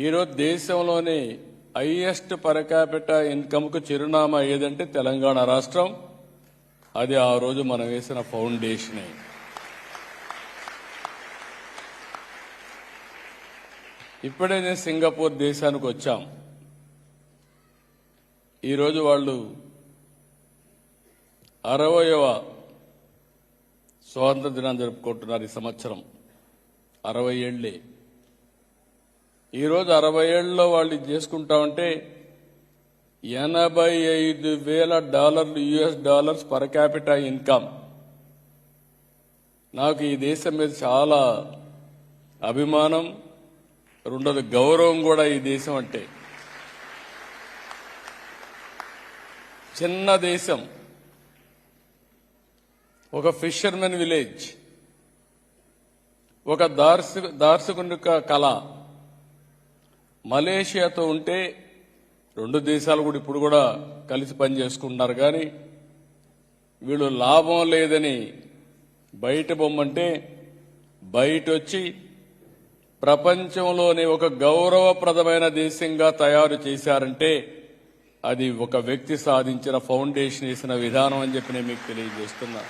ఈరోజు దేశంలోనే highest per capita ఇన్కమ్కు చిరునామా ఏదంటే తెలంగాణ రాష్ట్రం. అది ఆ రోజు మనం వేసిన ఫౌండేషనే. ఇప్పుడే నేను సింగపూర్ దేశానికి వచ్చాం. ఈరోజు వాళ్ళు 60వ స్వాతంత్ర దినాన్ని జరుపుకుంటున్నారు. ఈ సంవత్సరం 60 ఏళ్లే. ఈరోజు 60 ఏళ్లలో వాళ్ళు చేసుకుంటామంటే $85,000 US dollars per capita income. నాకు ఈ దేశం మీద చాలా అభిమానం, రెండోది గౌరవం కూడా. ఈ దేశం అంటే చిన్న దేశం, ఒక ఫిషర్మెన్ విలేజ్, ఒక దార్శనిక కళ. మలేషియాతో ఉంటే రెండు దేశాలు కూడా ఇప్పుడు కూడా కలిసి పనిచేసుకుంటున్నారు. కానీ వీళ్ళు లాభం లేదని బయట బొమ్మంటే బయట వచ్చి ప్రపంచంలోనే ఒక గౌరవప్రదమైన దేశంగా తయారు చేశారంటే అది ఒక వ్యక్తి సాధించిన ఫౌండేషన్ వేసిన విధానం అని చెప్పి నేను మీకు తెలియజేస్తున్నా.